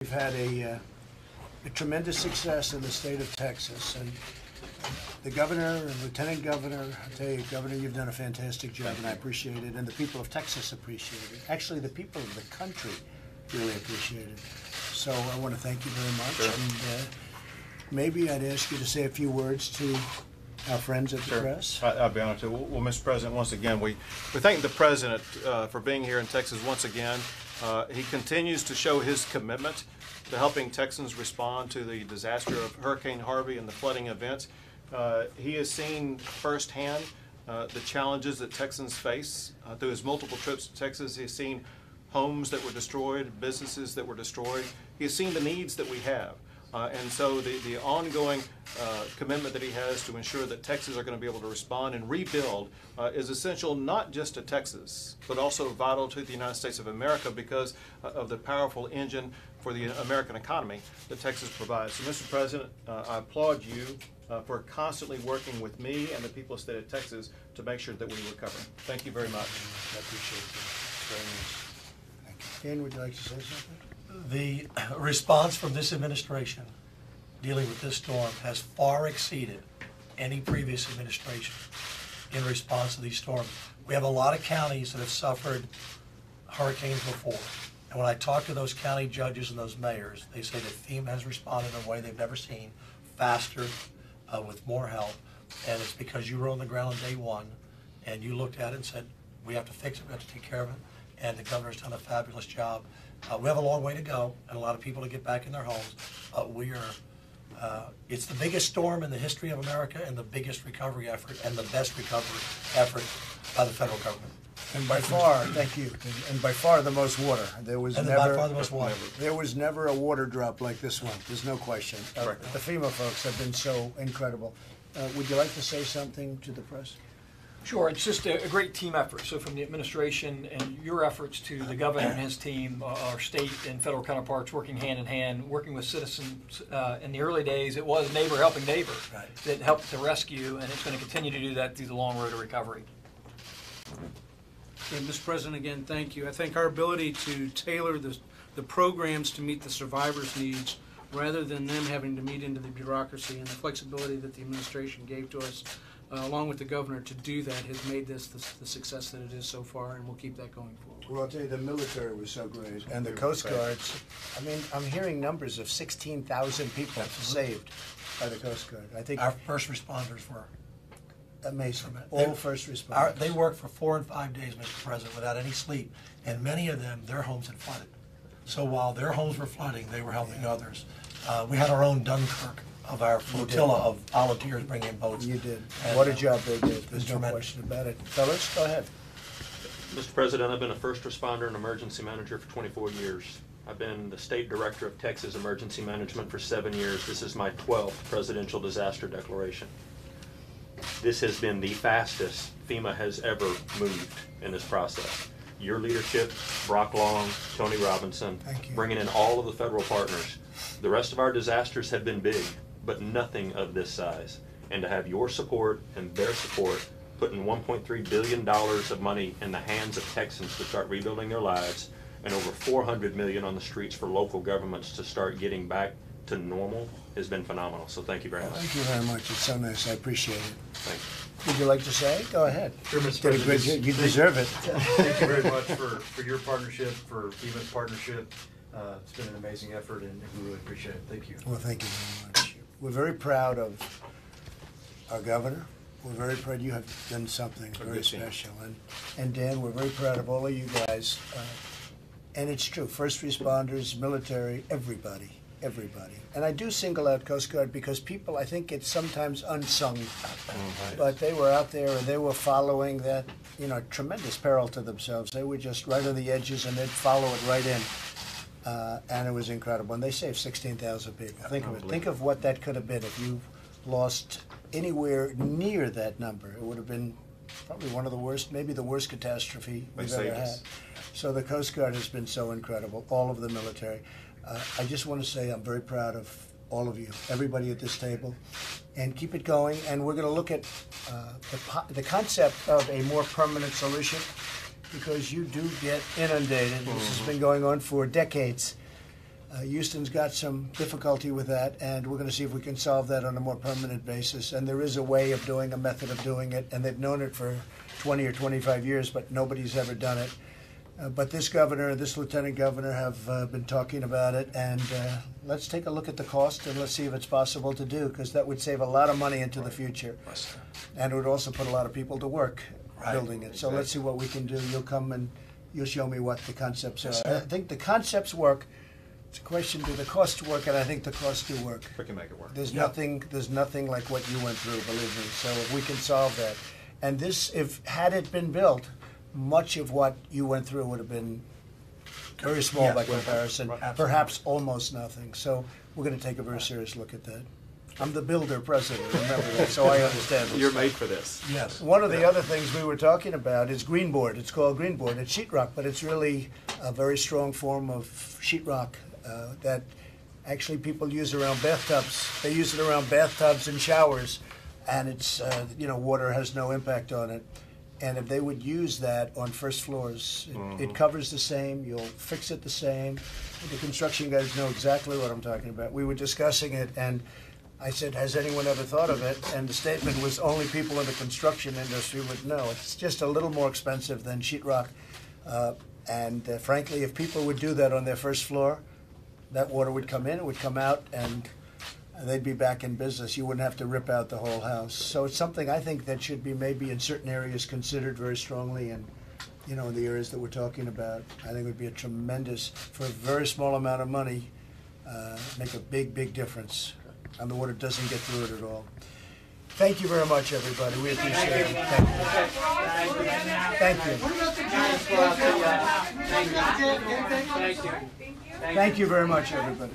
We've had a tremendous success in the state of Texas, and the governor and lieutenant governor, I tell you, Governor, you've done a fantastic job, and I appreciate it, and the people of Texas appreciate it. Actually, the people of the country really appreciate it. So I want to thank you very much, Sure. and maybe I'd ask you to say a few words to our friends at the press. I'll be honest with you. Well, Mr. President, once again, we thank the President for being here in Texas once again. He continues to show his commitment to helping Texans respond to the disaster of Hurricane Harvey and the flooding events. He has seen firsthand the challenges that Texans face. Through his multiple trips to Texas, he has seen homes that were destroyed, businesses that were destroyed. He has seen the needs that we have. And so the ongoing commitment that he has to ensure that Texans are going to be able to respond and rebuild is essential not just to Texas, but also vital to the United States of America because of the powerful engine for the American economy that Texas provides. So, Mr. President, I applaud you for constantly working with me and the people of the state of Texas to make sure that we recover. Thank you very much. I appreciate it. Very nice. Thank you. Ken, would you like to say something? The response from this administration dealing with this storm has far exceeded any previous administration in response to these storms. We have a lot of counties that have suffered hurricanes before. And when I talk to those county judges and those mayors, they say that FEMA has responded in a way they've never seen, faster, with more help. And it's because you were on the ground on day one and you looked at it and said, we have to fix it, we have to take care of it. And the governor's done a fabulous job. We have a long way to go and a lot of people to get back in their homes, but we are, it's the biggest storm in the history of America and the biggest recovery effort and the best recovery effort by the federal government. And by far, thank you, and by far the most water. There was never a water drop like this one. There's no question. The FEMA folks have been so incredible. Would you like to say something to the press? Sure, it's just a great team effort. So from the administration and your efforts to the governor and his team, our state and federal counterparts working hand in hand, working with citizens. In the early days, it was neighbor helping neighbor that helped to rescue, and it's going to continue to do that through the long road to recovery. And Mr. President, again, thank you. I think our ability to tailor the programs to meet the survivors' needs rather than them having to meet into the bureaucracy and the flexibility that the administration gave to us along with the governor to do that has made this the success that it is so far, and we'll keep that going forward. Well, I'll tell you, the military was so great, and the Coast Guards. I mean, I'm hearing numbers of 16,000 people saved by the Coast Guard. I think our first responders were amazing. All first responders. They worked for 4 and 5 days, Mr. President, without any sleep, and many of them, their homes had flooded. So while their homes were flooding, they were helping others. We had our own Dunkirk of our flotilla of volunteers bringing in boats. You did. And what a job they did. There's no question about it. Fellas, go ahead. Mr. President, I've been a first responder and emergency manager for 24 years. I've been the state director of Texas Emergency Management for 7 years. This is my 12th presidential disaster declaration. This has been the fastest FEMA has ever moved in this process. Your leadership, Brock Long, Tony Robinson, bringing in all of the federal partners. The rest of our disasters have been big, but nothing of this size. And to have your support and their support, putting $1.3 billion of money in the hands of Texans to start rebuilding their lives, and over $400 million on the streets for local governments to start getting back to normal has been phenomenal. So thank you very much. Thank you very much. It's so nice. I appreciate it. Thank you. Would you like to say? Go ahead. Sure, Mr. President. You deserve it. Thank you very much for your partnership, for FEMA's partnership. It's been an amazing effort, and we really appreciate it. Thank you. Well, thank you very much. We're very proud of our governor. We're very proud you have done something very special. And Dan, we're very proud of all of you guys. And it's true, first responders, military, everybody. And I do single out Coast Guard because people, I think it's sometimes unsung, but they were out there and they were following that, tremendous peril to themselves. They were just right on the edges and they'd follow it right in. And it was incredible. And they saved 16,000 people. Think of it. Think of what that could have been if you lost anywhere near that number. It would have been probably one of the worst, maybe the worst catastrophe we've ever had. So the Coast Guard has been so incredible, all of the military. I just want to say I'm very proud of all of you, everybody at this table, and keep it going. And we're going to look at the concept of a more permanent solution, because you do get inundated. This has been going on for decades. Houston's got some difficulty with that, and we're going to see if we can solve that on a more permanent basis. And there is a way of doing, a method of doing it, and they've known it for 20 or 25 years, but nobody's ever done it. But this governor, this lieutenant governor have been talking about it, and let's take a look at the cost and let's see if it's possible to do, because that would save a lot of money into the future. And it would also put a lot of people to work building it. So let's see what we can do. You'll come and you'll show me what the concepts are. I think the concepts work. It's a question, do the costs work? And I think the costs do work. We can make it work. There's nothing like what you went through, believe me. So if we can solve that. And this, had it been built, much of what you went through would have been very small by comparison, perhaps almost nothing. So we're going to take a very serious look at that. I'm the builder president, remember that, so I understand this. You're made for this. Yes. One of the other things we were talking about is greenboard. It's called greenboard. It's sheetrock, but it's really a very strong form of sheetrock that actually people use around bathtubs. They use it around bathtubs and showers, and it's, water has no impact on it. And if they would use that on first floors, it covers the same, you'll fix it the same. The construction guys know exactly what I'm talking about. We were discussing it, and I said, has anyone ever thought of it? And the statement was only people in the construction industry would know. It's just a little more expensive than sheetrock. Frankly, if people would do that on their first floor, that water would come in, it would come out, and they'd be back in business. You wouldn't have to rip out the whole house. So it's something I think that should be maybe in certain areas considered very strongly, and in the areas that we're talking about. I think it would be a tremendous, for a very small amount of money, make a big, big difference. And the water doesn't get through it at all. Thank you very much, everybody. We appreciate it. Thank you. Thank you very much, everybody.